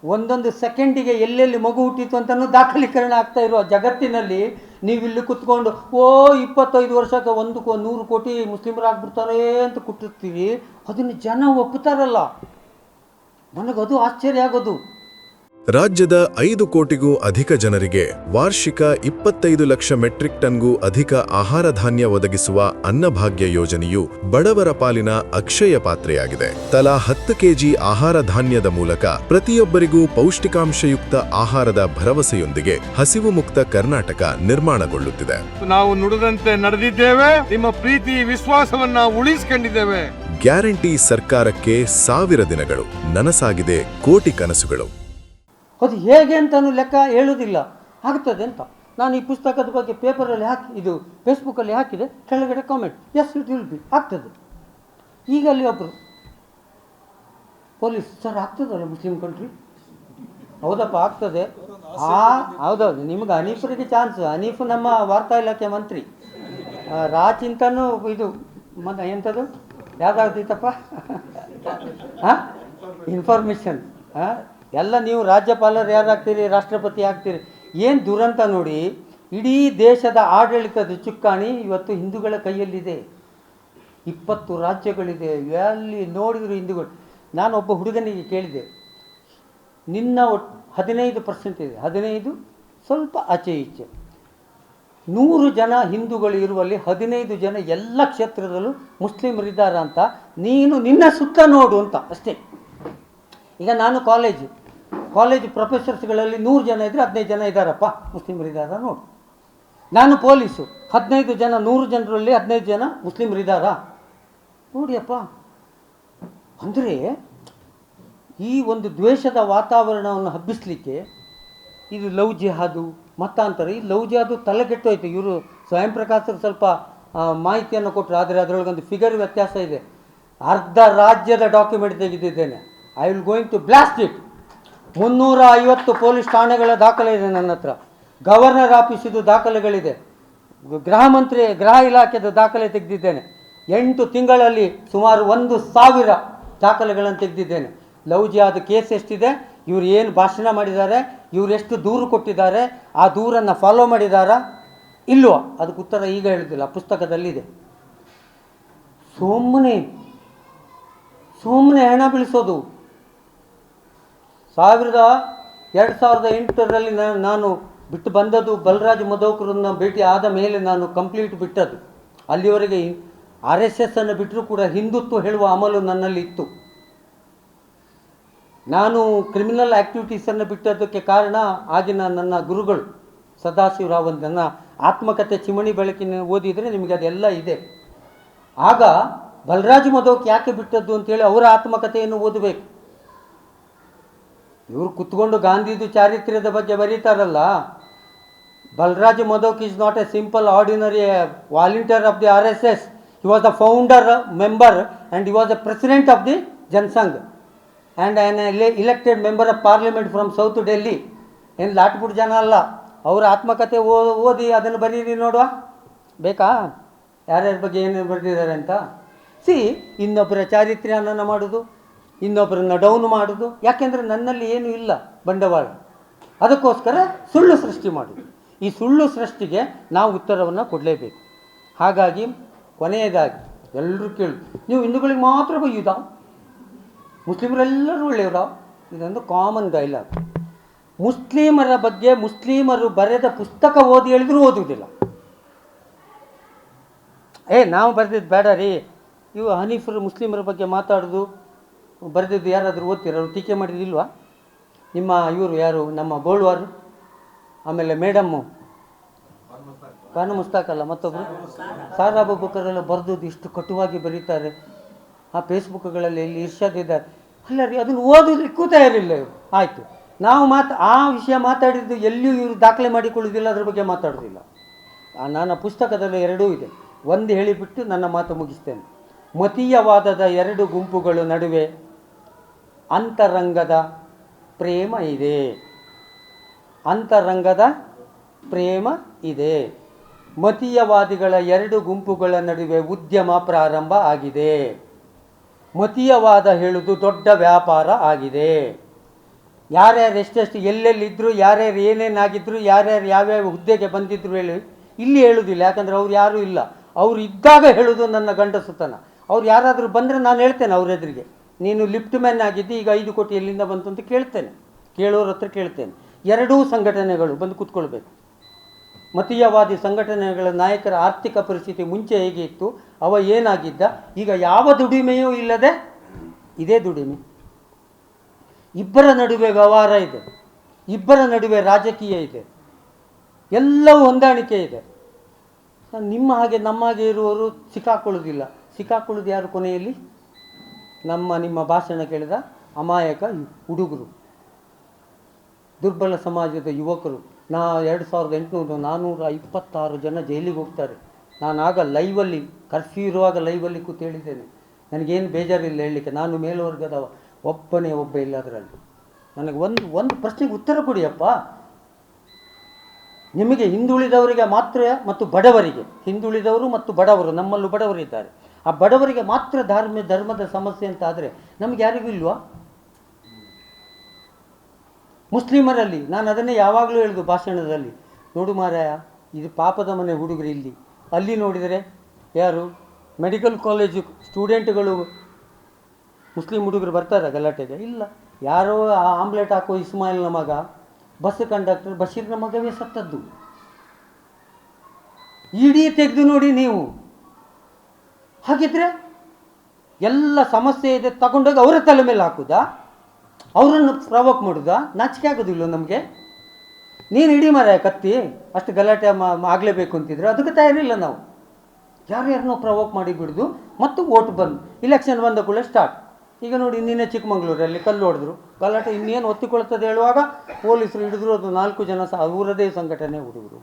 A: ಒಂದೊಂದು ಸೆಕೆಂಡಿಗೆ ಎಲ್ಲೆಲ್ಲಿ ಮಗು ಹುಟ್ಟಿತು ಅಂತಲೂ ದಾಖಲೀಕರಣ ಆಗ್ತಾ ಇರೋ ಜಗತ್ತಿನಲ್ಲಿ ನೀವಿಲ್ಲಿ ಕುತ್ಕೊಂಡು 25 ವರ್ಷಕ್ಕೆ 100 ಕೋಟಿ ಮುಸ್ಲಿಮರಾಗ್ಬಿಡ್ತಾರೆ ಅಂತ ಕುಟ್ಟಿರ್ತೀವಿ. ಅದನ್ನು ಜನ ಒಪ್ಪುತ್ತಾರಲ್ಲ, ನನಗದು ಆಶ್ಚರ್ಯ ಆಗೋದು.
B: ರಾಜ್ಯದ 5 ಕೋಟಿಗೂ ಅಧಿಕ ಜನರಿಗೆ ವಾರ್ಷಿಕ 25 ಲಕ್ಷ ಮೆಟ್ರಿಕ್ ಟನ್ಗೂ ಅಧಿಕ ಆಹಾರ ಧಾನ್ಯ ಒದಗಿಸುವ ಅನ್ನಭಾಗ್ಯ ಯೋಜನೆಯು ಬಡವರ ಪಾಲಿನ ಅಕ್ಷಯ ಪಾತ್ರೆಯಾಗಿದೆ. ತಲಾ 10 ಕೆಜಿ ಆಹಾರ ಧಾನ್ಯದ ಮೂಲಕ ಪ್ರತಿಯೊಬ್ಬರಿಗೂ ಪೌಷ್ಟಿಕಾಂಶಯುಕ್ತ ಆಹಾರದ ಭರವಸೆಯೊಂದಿಗೆ ಹಸಿವು ಮುಕ್ತ ಕರ್ನಾಟಕ ನಿರ್ಮಾಣಗೊಳ್ಳುತ್ತಿದೆ.
C: ನಾವು ನುಡಿದಂತೆ ನಡೆದಿದ್ದೇವೆ, ನಿಮ್ಮ ಪ್ರೀತಿ ವಿಶ್ವಾಸವನ್ನ ಉಳಿಸಿಕೊಂಡಿದ್ದೇವೆ.
B: ಗ್ಯಾರಂಟಿ ಸರ್ಕಾರಕ್ಕೆ 1000 ದಿನಗಳು, ನನಸಾಗಿದೆ ಕೋಟಿ ಕನಸುಗಳು.
A: ಅದು ಹೇಗೆ ಅಂತಲೂ ಲೆಕ್ಕ ಹೇಳೋದಿಲ್ಲ, ಆಗ್ತದೆ ಅಂತ. ನಾನು ಈ ಪುಸ್ತಕದ ಬಗ್ಗೆ ಪೇಪರಲ್ಲಿ ಇದು ಫೇಸ್ಬುಕ್ಕಲ್ಲಿ ಹಾಕಿದೆ, ಕೆಳಗಡೆ comment, yes it will be, ಆಗ್ತದೆ. ಈಗ ಅಲ್ಲಿ ಒಬ್ಬರು ಪೊಲೀಸ್, ಸರ್ ಆಗ್ತದಲ್ಲ ಮುಸ್ಲಿಂ ಕಂಟ್ರಿ? ಹೌದಪ್ಪ ಆಗ್ತದೆ. ಹೌದೌದು, ನಿಮ್ಗೆ ಹನೀಫರಿಗೆ ಚಾನ್ಸ್. ಹನೀಫ್ ನಮ್ಮ ವಾರ್ತಾ ಇಲಾಖೆ ಮಂತ್ರಿ, ರಾಚಿಂತನೂ ಇದು ಎಂಥದ್ದು ಯಾವುದಾಗ್ತೈತಪ್ಪ ಇನ್ಫಾರ್ಮೇಷನ್. ಎಲ್ಲ ನೀವು ರಾಜ್ಯಪಾಲರು ಯಾರಾಗ್ತೀರಿ, ರಾಷ್ಟ್ರಪತಿ ಆಗ್ತೀರಿ. ಏನು ದುರಂತ ನೋಡಿ, ಇಡೀ ದೇಶದ ಆಡಳಿತದ ಚುಕ್ಕಾಣಿ ಇವತ್ತು ಹಿಂದೂಗಳ ಕೈಯಲ್ಲಿದೆ. 20 ರಾಜ್ಯಗಳಿದೆ, ಎಲ್ಲಿ ನೋಡಿದ್ರು ಹಿಂದೂಗಳು. ನಾನು ಒಬ್ಬ ಹುಡುಗನಿಗೆ ಕೇಳಿದೆ, ನಿನ್ನ 15% ಇದೆ, 15 ಸ್ವಲ್ಪ ಆಚೆ ಈಚೆ, 100 ಜನ ಹಿಂದೂಗಳು ಇರುವಲ್ಲಿ 15 ಜನ ಎಲ್ಲ ಕ್ಷೇತ್ರದಲ್ಲೂ ಮುಸ್ಲಿಮರಿದ್ದಾರ ಅಂತ ನೀನು ನಿನ್ನ ಸುತ್ತ ನೋಡು ಅಂತ ಅಷ್ಟೇ. ಈಗ ನಾನು ಕಾಲೇಜ್ ಪ್ರೊಫೆಸರ್ಸ್ಗಳಲ್ಲಿ 100 ಜನ ಇದ್ದರೆ 15 ಜನ ಇದ್ದಾರಪ್ಪ ಮುಸ್ಲಿಮರಿದ್ದಾರ ನೋಡು. ನಾನು ಪೊಲೀಸು, 15 ಜನ 100 ಜನರಲ್ಲಿ 15 ಜನ ಮುಸ್ಲಿಮರಿದ್ದಾರಾ ನೋಡಿಯಪ್ಪ. ಅಂದರೆ ಈ ಒಂದು ದ್ವೇಷದ ವಾತಾವರಣವನ್ನು ಹಬ್ಬಿಸಲಿಕ್ಕೆ ಇದು ಲವ್ ಜಿಹಾದು ಮತಾಂತರ. ಈ ಲವ್ ಜಿಹಾದು ತಲೆಗೆಟ್ಟೋಯ್ತು. ಇವರು ಸ್ವಯಂ ಪ್ರಕಾಶರು ಸ್ವಲ್ಪ ಮಾಹಿತಿಯನ್ನು ಕೊಟ್ಟರು, ಆದರೆ ಅದರೊಳಗೊಂದು ಫಿಗರ್ ವ್ಯತ್ಯಾಸ ಇದೆ. ಅರ್ಧ ರಾಜ್ಯದ ಡಾಕ್ಯುಮೆಂಟ್ ತೆಗೆದಿದ್ದೇನೆ. I will going to blast it. 350 police ಠಾಣೆಗಳ ದಾಖಲೆ ಇದೆ ನನ್ನ ಹತ್ರ, ಗವರ್ನರ್ ಆಫೀಸಿದು ದಾಖಲೆಗಳಿದೆ, ಗೃಹ ಇಲಾಖೆದ ದಾಖಲೆ ತೆಗೆದಿದ್ದೇನೆ. 8 ತಿಂಗಳಲ್ಲಿ ಸುಮಾರು 1000 ದಾಖಲೆಗಳನ್ನು ತೆಗೆದಿದ್ದೇನೆ. ಲವ್ ಜಿಹಾದ್ ಕೇಸ್ ಎಷ್ಟಿದೆ, ಇವರು ಏನು ಭಾಷಣ ಮಾಡಿದ್ದಾರೆ, ಇವರು ಎಷ್ಟು ದೂರು ಕೊಟ್ಟಿದ್ದಾರೆ, ಆ ದೂರನ್ನು ಫಾಲೋ ಮಾಡಿದಾರಾ ಇಲ್ವೋ ಅದಕ್ಕೆ ಉತ್ತರ ಈಗ ಹೇಳೋದಿಲ್ಲ, ಪುಸ್ತಕದಲ್ಲಿದೆ. ಸುಮ್ಮನೆ ಹಣ ಬೀಳಿಸೋದು. 2008ರಲ್ಲಿ ನಾನು ಬಿಟ್ಟು ಬಂದದ್ದು, ಬಲರಾಜ್ ಮಧೋಕರನ್ನ ಭೇಟಿ ಆದ ಮೇಲೆ ನಾನು ಕಂಪ್ಲೀಟ್ ಬಿಟ್ಟದ್ದು. ಅಲ್ಲಿವರೆಗೆ RSS ಅನ್ನು ಬಿಟ್ಟರೂ ಕೂಡ ಹಿಂದುತ್ವ ಹೇಳುವ ಅಮಲು ನನ್ನಲ್ಲಿ ಇತ್ತು. ನಾನು ಕ್ರಿಮಿನಲ್ ಆ್ಯಕ್ಟಿವಿಟೀಸನ್ನು ಬಿಟ್ಟದ್ದಕ್ಕೆ ಕಾರಣ ಆಗಿನ ನನ್ನ ಗುರುಗಳು ಸದಾಶಿವರಾವ್ ಅಂತ. ನನ್ನ ಆತ್ಮಕಥೆ ಚಿಮಣಿ ಬೆಳಕಿನ ಓದಿದರೆ ನಿಮಗೆ ಅದೆಲ್ಲ ಇದೆ. ಆಗ ಬಲರಾಜ್ ಮಧೋಕ್ ಯಾಕೆ ಬಿಟ್ಟದ್ದು ಅಂತೇಳಿ ಅವರ ಆತ್ಮಕಥೆಯನ್ನು ಓದಬೇಕು. ಇವರು ಕುತ್ಕೊಂಡು ಗಾಂಧಿದು ಚಾರಿತ್ರ್ಯದ ಬಗ್ಗೆ ಬರೀತಾರಲ್ಲ, Balraj Madhok is not a simple ordinary volunteer of the RSS. He was the founder member and he was the president of the Jansangh and an elected member of parliament from South Delhi. ಏನು ಲಾಟ್ಪುಟ್ ಜನ ಅಲ್ಲ. ಅವರ ಆತ್ಮಕಥೆ ಓದಿ ಅದನ್ನು ಬರೀರಿ ನೋಡುವ, ಬೇಕಾ ಯಾರ್ಯಾರ ಬಗ್ಗೆ ಏನೇನು ಬರೆದಿದ್ದಾರೆ ಅಂತ. ಇನ್ನೊಬ್ಬರ ಚಾರಿತ್ರ್ಯನ ಮಾಡೋದು, ಇನ್ನೊಬ್ಬರನ್ನ ಡೌನ್ ಮಾಡೋದು. ಯಾಕೆಂದರೆ ನನ್ನಲ್ಲಿ ಏನೂ ಇಲ್ಲ ಬಂಡವಾಳ, ಅದಕ್ಕೋಸ್ಕರ ಸುಳ್ಳು ಸೃಷ್ಟಿ ಮಾಡೋದು. ಈ ಸುಳ್ಳು ಸೃಷ್ಟಿಗೆ ನಾವು ಉತ್ತರವನ್ನು ಕೊಡಲೇಬೇಕು. ಹಾಗಾಗಿ ಕೊನೆಯದಾಗಿ ಎಲ್ಲರೂ ಕೇಳಿ, ನೀವು ಹಿಂದೂಗಳಿಗೆ ಮಾತ್ರ ಬೈಯುವುದಾ, ಮುಸ್ಲಿಮರೆಲ್ಲರೂ ಒಳ್ಳೆಯವರಾ? ಇದೊಂದು ಕಾಮನ್ ಡೈಲಾಗ್. ಮುಸ್ಲಿಮರ ಬಗ್ಗೆ ಮುಸ್ಲಿಮರು ಬರೆದ ಪುಸ್ತಕ ಓದಿ ಹೇಳಿದ್ರು ಓದುವುದಿಲ್ಲ. ನಾವು ಬರೆದಿದ್ದು ಬೇಡ ರೀ, ಇವು ಹನೀಫರು ಮುಸ್ಲಿಮರ ಬಗ್ಗೆ ಮಾತಾಡೋದು ಬರೆದಿದ್ದು ಯಾರಾದರೂ ಓದ್ತೀರ? ಅವ್ರು ಟೀಕೆ ಮಾಡಿದಿಲ್ವಾ? ನಿಮ್ಮ ಇವರು ಯಾರು, ನಮ್ಮ ಗೋಳ್ವಾರು, ಆಮೇಲೆ ಮೇಡಮ್ಮು ಖಾನ ಮುಸ್ತಾಕಲ್ಲ, ಮತ್ತೊಬ್ಬರು ಸಾರಾ ಅಬೂಬಕರೆಲ್ಲ ಬರೆದದ್ದು ಇಷ್ಟು ಕಟುವಾಗಿ ಬರೀತಾರೆ. ಆ ಫೇಸ್ಬುಕ್ಗಳಲ್ಲಿ ಎಲ್ಲಿ ಇರ್ಷಾದಿದ್ದಾರೆ. ಅಲ್ಲ ರೀ, ಅದನ್ನು ಓದೋದಕ್ಕೂ ತಯಾರಿಲ್ಲ ಇವರು. ಆಯಿತು, ನಾವು ಆ ವಿಷಯ ಮಾತಾಡಿದ್ದು ಎಲ್ಲಿಯೂ ಇವರು ದಾಖಲೆ ಮಾಡಿಕೊಳ್ಳೋದಿಲ್ಲ, ಅದ್ರ ಬಗ್ಗೆ ಮಾತಾಡೋದಿಲ್ಲ. ನನ್ನ ಪುಸ್ತಕದಲ್ಲಿ ಎರಡೂ ಇದೆ. ಒಂದು ಹೇಳಿಬಿಟ್ಟು ನನ್ನ ಮಾತು ಮುಗಿಸ್ತೇನೆ. ಮತೀಯವಾದದ ಎರಡು ಗುಂಪುಗಳ ನಡುವೆ ಅಂತರಂಗದ ಪ್ರೇಮ ಇದೆ. ಅಂತರಂಗದ ಪ್ರೇಮ ಇದೆ. ಮತೀಯವಾದಿಗಳ ಎರಡು ಗುಂಪುಗಳ ನಡುವೆ ಉದ್ಯಮ ಪ್ರಾರಂಭ ಆಗಿದೆ. ಮತೀಯವಾದ ಹೇಳುವುದು ದೊಡ್ಡ ವ್ಯಾಪಾರ ಆಗಿದೆ. ಯಾರ್ಯಾರು ಎಷ್ಟೆಷ್ಟು ಎಲ್ಲೆಲ್ಲಿದ್ದರು, ಯಾರ್ಯಾರು ಏನೇನಾಗಿದ್ದರು, ಯಾರ್ಯಾರು ಯಾವ್ಯಾವ ಹುದ್ದೆಗೆ ಬಂದಿದ್ರು ಹೇಳಿ ಇಲ್ಲಿ ಹೇಳುವುದಿಲ್ಲ. ಯಾಕಂದರೆ ಅವ್ರು ಯಾರೂ ಇಲ್ಲ. ಅವ್ರು ಇದ್ದಾಗ ಹೇಳೋದು ನನ್ನ ಗಂಡಸುತನ. ಅವ್ರು ಯಾರಾದರೂ ಬಂದರೆ ನಾನು ಹೇಳ್ತೇನೆ ಅವ್ರ ಎದುರಿಗೆ, ನೀನು ಲಿಫ್ಟ್ ಮ್ಯಾನ್ ಆಗಿದ್ದು, ಈಗ 5 ಕೋಟಿ ಎಲ್ಲಿಂದ ಬಂತು ಅಂತ ಕೇಳ್ತೇನೆ. ಕೇಳೋರ ಹತ್ರ ಕೇಳ್ತೇನೆ. ಎರಡೂ ಸಂಘಟನೆಗಳು ಬಂದು ಕೂತ್ಕೊಳ್ಬೇಕು. ಮತೀಯವಾದಿ ಸಂಘಟನೆಗಳ ನಾಯಕರ ಆರ್ಥಿಕ ಪರಿಸ್ಥಿತಿ ಮುಂಚೆ ಹೇಗೆ ಇತ್ತು, ಅವ ಏನಾಗಿದ್ದ, ಈಗ ಯಾವ ದುಡಿಮೆಯೂ ಇಲ್ಲದೆ ಇದೇ ದುಡಿಮೆ. ಇಬ್ಬರ ನಡುವೆ ವ್ಯವಹಾರ ಇದೆ, ಇಬ್ಬರ ನಡುವೆ ರಾಜಕೀಯ ಇದೆ, ಎಲ್ಲವೂ ಹೊಂದಾಣಿಕೆ ಇದೆ. ನಿಮ್ಮ ಹಾಗೆ ನಮ್ಮ ಹಾಗೆ ಇರುವವರು ಸಿಕ್ಕಾಕೊಳ್ಳೋದಿಲ್ಲ. ಸಿಕ್ಕಾಕೊಳ್ಳೋದು ಯಾರು ಕೊನೆಯಲ್ಲಿ? ನಿಮ್ಮ ಭಾಷಣ ಕೇಳಿದ ಅಮಾಯಕ ಹುಡುಗರು, ದುರ್ಬಲ ಸಮಾಜದ ಯುವಕರು. 2826 ಜನ ಜೈಲಿಗೆ ಹೋಗ್ತಾರೆ. ನಾನಾಗ ಲೈವಲ್ಲಿ, ಕರ್ಫ್ಯೂ ಇರುವಾಗ ಲೈವಲ್ಲಿ ಕೂತು ಹೇಳಿದ್ದೇನೆ. ನನಗೇನು ಬೇಜಾರಿಲ್ಲ ಹೇಳಲಿಕ್ಕೆ, ನಾನು ಮೇಲ್ವರ್ಗದವ, ಒಬ್ಬನೇ ಒಬ್ಬ ಇಲ್ಲ ಅದರಲ್ಲಿ. ನನಗೆ ಒಂದು ಪ್ರಶ್ನೆಗೆ ಉತ್ತರ ಕೊಡಿಯಪ್ಪ. ನಿಮಗೆ ಹಿಂದುಳಿದವರಿಗೆ ಮಾತ್ರ ಮತ್ತು ಬಡವರಿಗೆ, ಹಿಂದುಳಿದವರು ಮತ್ತು ಬಡವರು, ನಮ್ಮಲ್ಲೂ ಬಡವರಿದ್ದಾರೆ, ಆ ಬಡವರಿಗೆ ಮಾತ್ರ ಧರ್ಮದ ಸಮಸ್ಯೆ ಅಂತ ಆದರೆ ನಮಗೆ ಯಾರಿಗೂ ಇಲ್ವಾ? ಮುಸ್ಲಿಮರಲ್ಲಿ ನಾನು ಅದನ್ನೇ ಯಾವಾಗಲೂ ಹೇಳೋದು ಭಾಷಣದಲ್ಲಿ, ನೋಡು ಮಾರಾಯ, ಇದು ಪಾಪದ ಮನೆ ಹುಡುಗರು ಇಲ್ಲಿ. ಅಲ್ಲಿ ನೋಡಿದರೆ ಯಾರು ಮೆಡಿಕಲ್ ಕಾಲೇಜು ಸ್ಟೂಡೆಂಟ್ಗಳು ಮುಸ್ಲಿಂ ಹುಡುಗರು ಬರ್ತಾರೆ ಗಲಾಟೆಗೆ? ಇಲ್ಲ. ಯಾರೋ ಆಮ್ಲೆಟ್ ಹಾಕೋ ಇಸ್ಮಾಯಿಲ್ನ ಮಗ, ಬಸ್ ಕಂಡಕ್ಟರ್ ಬಶೀರ್ನ ಮಗವೇ ಸತ್ತದ್ದು. ಇಡೀ ತೆಗೆದು ನೋಡಿ ನೀವು. ಹಾಗಿದ್ರೆ ಎಲ್ಲ ಸಮಸ್ಯೆ ಇದೆ ತಗೊಂಡೋಗಿ ಅವರ ತಲೆ ಮೇಲೆ ಹಾಕುದಾ? ಅವರನ್ನು ಪ್ರವೋಕ್ ಮಾಡುದಾ? ನಾಚಿಕೆ ಆಗೋದಿಲ್ಲ ನಮಗೆ? ನೀನು ಇಡೀ ಮಾರಾಯ ಕತ್ತಿ, ಅಷ್ಟು ಗಲಾಟೆ ಆಗಲೇಬೇಕು ಅಂತಿದ್ರೆ ಅದಕ್ಕೆ ತಯಾರಿಲ್ಲ ನಾವು. ಯಾರ್ಯಾರನ್ನೋ ಪ್ರವೋಕ್ ಮಾಡಿ ಬಿಡೋದು, ಮತ್ತು ಓಟ್ ಬಂದು ಇಲೆಕ್ಷನ್ ಬಂದ ಕೂಡ ಸ್ಟಾರ್ಟ್. ಈಗ ನೋಡಿ, ನಿನ್ನೆ ಚಿಕ್ಕಮಗಳೂರಲ್ಲಿ ಕಲ್ಲು ಹೊಡೆದ್ರು, ಗಲಾಟೆ ಇನ್ನೇನು ಒತ್ತಿಕೊಳ್ತದೆ ಹೇಳುವಾಗ ಪೊಲೀಸರು ಹಿಡಿದ್ರು. ಅದು 4 ಜನ ಅವರದೇ ಸಂಘಟನೆ ಹುಡುಗರು.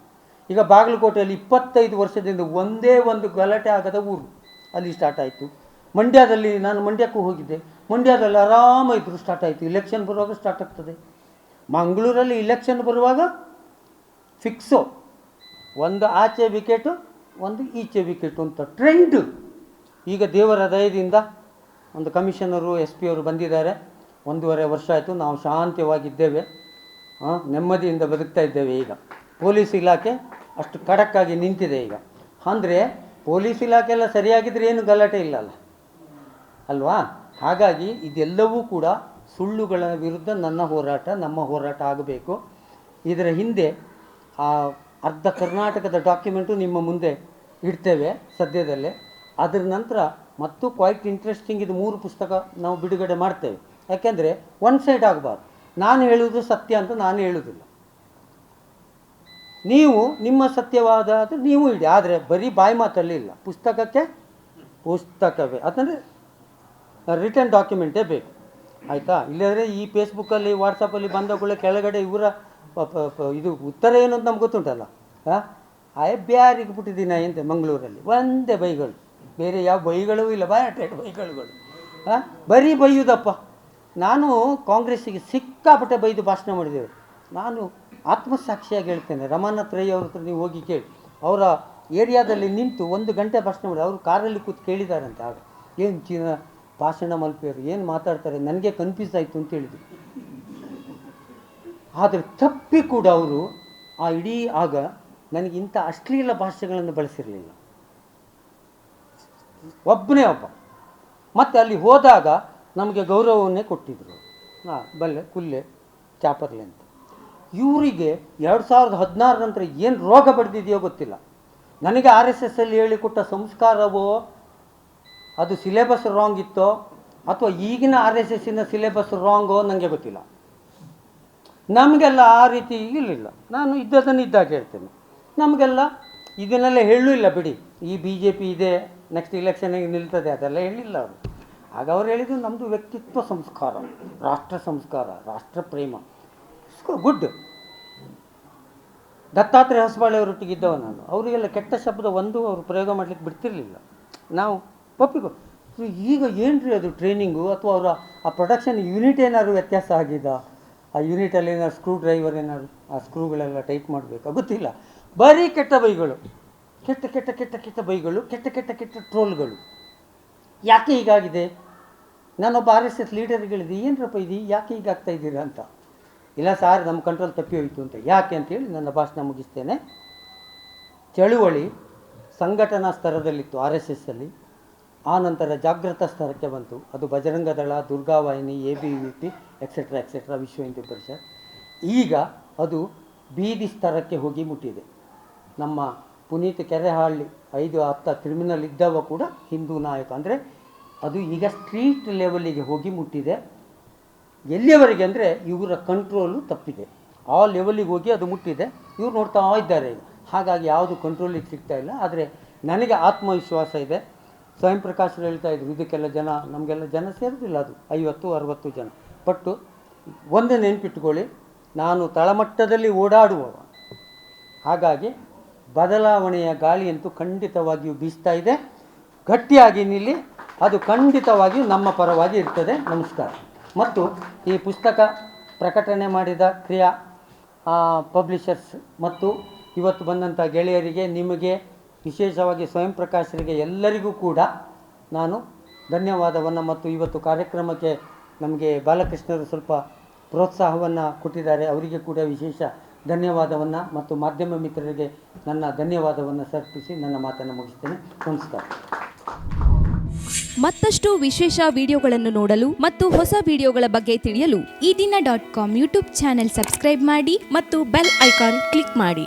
A: ಈಗ ಬಾಗಲಕೋಟೆಯಲ್ಲಿ 25 ವರ್ಷದಿಂದ ಒಂದೇ ಒಂದು ಗಲಾಟೆ ಆಗದ ಊರು, ಅಲ್ಲಿ ಸ್ಟಾರ್ಟ್ ಆಯಿತು. ಮಂಡ್ಯದಲ್ಲಿ, ನಾನು ಮಂಡ್ಯಕ್ಕೂ ಹೋಗಿದ್ದೆ, ಮಂಡ್ಯದಲ್ಲಿ ಆರಾಮ ಇದ್ರು, ಸ್ಟಾರ್ಟ್ ಆಯಿತು. ಇಲೆಕ್ಷನ್ ಬರುವಾಗ ಸ್ಟಾರ್ಟ್ ಆಗ್ತದೆ. ಮಂಗಳೂರಲ್ಲಿ ಇಲೆಕ್ಷನ್ ಬರುವಾಗ ಫಿಕ್ಸು, ಒಂದು ಆಚೆ ವಿಕೆಟು, ಒಂದು ಈಚೆ ವಿಕೆಟು ಅಂತ ಟ್ರೆಂಡು. ಈಗ ದೇವರ ದಯದಿಂದ ಒಂದು ಕಮಿಷನರು SP ಅವರು ಬಂದಿದ್ದಾರೆ. 1.5 ವರ್ಷ ಆಯಿತು, ನಾವು ಶಾಂತಿಯಾಗಿದ್ದೇವೆ, ನೆಮ್ಮದಿಯಿಂದ ಬದುಕ್ತಾ ಇದ್ದೇವೆ. ಈಗ ಪೊಲೀಸ್ ಇಲಾಖೆ ಅಷ್ಟು ಖಡಕ್ಕಾಗಿ ನಿಂತಿದೆ ಈಗ. ಅಂದರೆ ಪೊಲೀಸ್ ಇಲಾಖೆ ಎಲ್ಲ ಸರಿಯಾಗಿದ್ದರೆ ಏನು ಗಲಾಟೆ ಇಲ್ಲಲ್ಲ ಅಲ್ವಾ? ಹಾಗಾಗಿ ಇದೆಲ್ಲವೂ ಕೂಡ ಸುಳ್ಳುಗಳ ವಿರುದ್ಧ ನಮ್ಮ ಹೋರಾಟ ಆಗಬೇಕು. ಇದರ ಹಿಂದೆ ಅರ್ಧ ಕರ್ನಾಟಕದ ಡಾಕ್ಯುಮೆಂಟು ನಿಮ್ಮ ಮುಂದೆ ಇಡ್ತೇವೆ ಸದ್ಯದಲ್ಲೇ. ಅದರ ನಂತರ ಮತ್ತು ಕ್ವೈಟ್ ಇಂಟ್ರೆಸ್ಟಿಂಗ್ ಇದು 3 ಪುಸ್ತಕ ನಾವು ಬಿಡುಗಡೆ ಮಾಡ್ತೇವೆ. ಯಾಕೆಂದರೆ ಒನ್ ಸೈಡ್ ಆಗಬಾರ್ದು. ನಾನು ಹೇಳುವುದು ಸತ್ಯ ಅಂತ ನಾನು ಹೇಳುವುದಿಲ್ಲ, ನೀವು ನಿಮ್ಮ ಸತ್ಯವಾದ ನೀವು ಇಡಿ. ಆದರೆ ಬರೀ ಬಾಯಿ ಮಾತಲ್ಲಿ ಇಲ್ಲ, ಪುಸ್ತಕವೇ, ಅದಅಂದರೆ ರಿಟರ್ನ್ ಡಾಕ್ಯುಮೆಂಟೇ ಬೇಕು, ಆಯಿತಾ? ಇಲ್ಲದ್ರೆ ಈ ಫೇಸ್ಬುಕ್ಕಲ್ಲಿ ವಾಟ್ಸಪ್ಪಲ್ಲಿ ಬಂದವುಗಳ ಕೆಳಗಡೆ ಇವರ ಇದು ಉತ್ತರ ಏನು ಅಂತ ನಮ್ಗೆ ಗೊತ್ತುಂಟಲ್ಲ. ಬ್ಯಾರಿಗೆ ಬಿಟ್ಟಿದ್ದೀನಿ ಎಂತೆ ಮಂಗಳೂರಲ್ಲಿ ಒಂದೇ ಬೈಗಳು, ಬೇರೆ ಯಾವ ಬೈಗಳೂ ಇಲ್ಲ, ಬಾಯಾಟೆಡ್ ಬೈಗಳುಗಳು. ಬರೀ ಬೈಯುವುದಪ್ಪ. ನಾನು ಕಾಂಗ್ರೆಸ್ಸಿಗೆ ಸಿಕ್ಕಾಪಟ್ಟೆ ಬೈದು ಭಾಷಣ ಮಾಡಿದ್ದೇವೆ. ನಾನು ಆತ್ಮಸಾಕ್ಷಿಯಾಗಿ ಹೇಳ್ತೇನೆ, ರಮಾನಾಥ್ ರೈ ಅವ್ರ ಹತ್ರ ನೀವು ಹೋಗಿ ಕೇಳಿ. ಅವರ ಏರಿಯಾದಲ್ಲಿ ನಿಂತು 1 ಗಂಟೆ ಭಾಷಣ ಮಾಡಿ, ಅವರು ಕಾರಲ್ಲಿ ಕೂತು ಕೇಳಿದಾರಂತೆ. ಆಗ ಏನು ಭಾಷಣ ಮಲ್ಪಿಯರು ಏನು ಮಾತಾಡ್ತಾರೆ, ನನಗೆ ಕನ್ಫ್ಯೂಸ್ ಆಯಿತು ಅಂತ ಹೇಳಿದ್ರು. ಆದರೆ ತಪ್ಪಿ ಕೂಡ ಅವರು ಆಗ ನನಗಿಂಥ ಅಶ್ಲೀಲ ಭಾಷೆಗಳನ್ನು ಬಳಸಿರಲಿಲ್ಲ. ಒಬ್ಬನೇ ಒಬ್ಬ. ಮತ್ತು ಅಲ್ಲಿ ಹೋದಾಗ ನಮಗೆ ಗೌರವವನ್ನೇ ಕೊಟ್ಟಿದ್ದರು. ಬಲ್ಲೆ ಕುಲ್ಲೆ ಚಾಪರ್ಲೆ ಅಂತ. ಇವರಿಗೆ 2016 ನಂತರ ಏನು ರೋಗ ಬಡ್ದಿದೆಯೋ ಗೊತ್ತಿಲ್ಲ. ನನಗೆ RSS ಅಲ್ಲಿ ಹೇಳಿಕೊಟ್ಟ ಸಂಸ್ಕಾರವೋ ಅದು ಸಿಲೆಬಸ್ ರಾಂಗ್ ಇತ್ತೋ ಅಥವಾ ಈಗಿನ RSSನ ಸಿಲೆಬಸ್ ರಾಂಗೋ ನನಗೆ ಗೊತ್ತಿಲ್ಲ. ನಮಗೆಲ್ಲ ಆ ರೀತಿ ಇರಲಿಲ್ಲ. ನಾನು ಇದ್ದದನ್ನು ಇದ್ದಾಗ ಹೇಳ್ತೇನೆ. ನಮಗೆಲ್ಲ ಇದನ್ನೆಲ್ಲ ಹೇಳಲಿಲ್ಲ ಬಿಡಿ, ಈ BJP ಇದೆ ನೆಕ್ಸ್ಟ್ ಇಲೆಕ್ಷನಿಗೆ ನಿಲ್ತದೆ ಅದೆಲ್ಲ ಹೇಳಿಲ್ಲ ಅವರು. ಆಗ ಅವ್ರು ಹೇಳಿದ್ದು ನಮ್ಮದು ವ್ಯಕ್ತಿತ್ವ ಸಂಸ್ಕಾರ, ರಾಷ್ಟ್ರ ಸಂಸ್ಕಾರ, ರಾಷ್ಟ್ರ ಪ್ರೇಮ. ಗುಡ್. ದತ್ತಾತ್ರೇಯ ಹೊಸಬಾಳೆ ಅವರೊಟ್ಟಿಗಿದ್ದವ ನಾನು. ಅವರಿಗೆಲ್ಲ ಕೆಟ್ಟ ಶಬ್ದ ಒಂದು ಅವರು ಪ್ರಯೋಗ ಮಾಡಲಿಕ್ಕೆ ಬಿಡ್ತಿರ್ಲಿಲ್ಲ. ನಾವು ಒಪ್ಪಿಕೊ. ಈಗ ಏನು ರೀ ಅದು ಟ್ರೈನಿಂಗು ಅಥವಾ ಅವರ ಆ ಪ್ರೊಡಕ್ಷನ್ ಯೂನಿಟ್ ಏನಾದ್ರು ವ್ಯತ್ಯಾಸ ಆಗಿದ್ದ? ಆ ಯೂನಿಟಲ್ಲಿ ಏನಾದ್ರು ಸ್ಕ್ರೂ ಡ್ರೈವರ್ ಏನಾದ್ರು ಆ ಸ್ಕ್ರೂಗಳೆಲ್ಲ ಟೈಟ್ ಮಾಡಬೇಕು ಗೊತ್ತಿಲ್ಲ. ಬರೀ ಕೆಟ್ಟ ಬೈಗಳು, ಕೆಟ್ಟ ಕೆಟ್ಟ ಕೆಟ್ಟ ಕೆಟ್ಟ ಬೈಗಳು, ಕೆಟ್ಟ ಕೆಟ್ಟ ಕೆಟ್ಟ ಟ್ರೋಲ್ಗಳು. ಯಾಕೆ ಹೀಗಾಗಿದೆ? ನಾನೊಬ್ಬ RSS ಲೀಡರ್ಗೆ ಹೇಳಿದೆ, ಏನರಪ್ಪ ಇದು ಯಾಕೆ ಹೀಗಾಗ್ತಾ ಇದ್ದೀರಾ ಅಂತ. ಇಲ್ಲ ಸಾರ್ ನಮ್ಮ ಕಂಟ್ರೋಲ್ ತಪ್ಪಿ ಹೋಯಿತು ಅಂತ. ಯಾಕೆ ಅಂತೇಳಿ ನನ್ನ ಭಾಷಣ ಮುಗಿಸ್ತೇನೆ. ಚಳುವಳಿ ಸಂಘಟನಾ ಸ್ತರದಲ್ಲಿತ್ತು RSSಲ್ಲಿ. ಆ ನಂತರ ಜಾಗೃತ ಸ್ತರಕ್ಕೆ ಬಂತು. ಅದು Bajrang Dal, ದುರ್ಗಾವಾಹಿನಿ, ABVP etcetera etcetera, ವಿಶ್ವ ಹಿಂದೂ ಪರಿಷತ್. ಈಗ ಅದು ಬೀದಿ ಸ್ತರಕ್ಕೆ ಹೋಗಿ ಮುಟ್ಟಿದೆ. ನಮ್ಮ ಪುನೀತ್ ಕೆರೆಹಾಳ್ಳಿ 5-10 ಕ್ರಿಮಿನಲ್ ಇದ್ದವ ಕೂಡ ಹಿಂದೂ ನಾಯಕ. ಅಂದರೆ ಅದು ಈಗ ಸ್ಟ್ರೀಟ್ ಲೆವೆಲಿಗೆ ಹೋಗಿ ಮುಟ್ಟಿದೆ. ಎಲ್ಲಿಯವರೆಗೆ ಅಂದರೆ ಇವರ ಕಂಟ್ರೋಲು ತಪ್ಪಿದೆ. ಆ ಲೆವೆಲಿಗೆ ಹೋಗಿ ಅದು ಮುಟ್ಟಿದೆ. ಇವ್ರು ನೋಡ್ತಾ ಇದ್ದಾರೆ ಈಗ. ಹಾಗಾಗಿ ಯಾವುದು ಕಂಟ್ರೋಲಿಗೆ ಸಿಗ್ತಾ ಇಲ್ಲ. ಆದರೆ ನನಗೆ ಆತ್ಮವಿಶ್ವಾಸ ಇದೆ. ಸ್ವಯಂ ಪ್ರಕಾಶರು ಹೇಳ್ತಾ ಇದ್ರು, ಇದಕ್ಕೆಲ್ಲ ಜನ ನಮಗೆಲ್ಲ ಜನ ಸೇರೋದಿಲ್ಲ, ಅದು 50-60 ಜನ. ಬಟ್ಟು ಒಂದು ನೆನಪಿಟ್ಕೊಳ್ಳಿ, ನಾನು ತಳಮಟ್ಟದಲ್ಲಿ ಓಡಾಡುವವ. ಹಾಗಾಗಿ ಬದಲಾವಣೆಯ ಗಾಳಿಯಂತೂ ಖಂಡಿತವಾಗಿಯೂ ಬೀಸ್ತಾ ಇದೆ. ಗಟ್ಟಿಯಾಗಿ ನಿಲ್ಲಿ, ಅದು ಖಂಡಿತವಾಗಿಯೂ ನಮ್ಮ ಪರವಾಗಿ ಇರ್ತದೆ. ನಮಸ್ಕಾರ. ಮತ್ತು ಈ ಪುಸ್ತಕ ಪ್ರಕಟಣೆ ಮಾಡಿದ ಕ್ರಿಯಾ ಪಬ್ಲಿಷರ್ಸ್ ಮತ್ತು ಇವತ್ತು ಬಂದಂಥ ಗೆಳೆಯರಿಗೆ, ನಿಮಗೆ ವಿಶೇಷವಾಗಿ ಸ್ವಯಂ ಪ್ರಕಾಶರಿಗೆ ಎಲ್ಲರಿಗೂ ಕೂಡ ನಾನು ಧನ್ಯವಾದವನ್ನು, ಮತ್ತು ಇವತ್ತು ಕಾರ್ಯಕ್ರಮಕ್ಕೆ ನಮಗೆ ಬಾಲಕೃಷ್ಣರು ಸ್ವಲ್ಪ ಪ್ರೋತ್ಸಾಹವನ್ನು ಕೊಟ್ಟಿದ್ದಾರೆ, ಅವರಿಗೆ ಕೂಡ ವಿಶೇಷ ಧನ್ಯವಾದವನ್ನು, ಮತ್ತು ಮಾಧ್ಯಮ ಮಿತ್ರರಿಗೆ ನನ್ನ ಧನ್ಯವಾದವನ್ನು ಸಮರ್ಪಿಸಿ ನನ್ನ ಮಾತನ್ನು ಮುಗಿಸ್ತೇನೆ. ನಮಸ್ಕಾರ.
D: ಮತ್ತಷ್ಟು ವಿಶೇಷ ವಿಡಿಯೋಗಳನ್ನು ನೋಡಲು ಮತ್ತು ಹೊಸ ವಿಡಿಯೋಗಳ ಬಗ್ಗೆ ತಿಳಿಯಲು
E: ಈ ದಿನ .com ಯೂಟ್ಯೂಬ್ ಚಾನೆಲ್ ಸಬ್ಸ್ಕ್ರೈಬ್ ಮಾಡಿ ಮತ್ತು ಬೆಲ್ ಐಕಾನ್ ಕ್ಲಿಕ್ ಮಾಡಿ.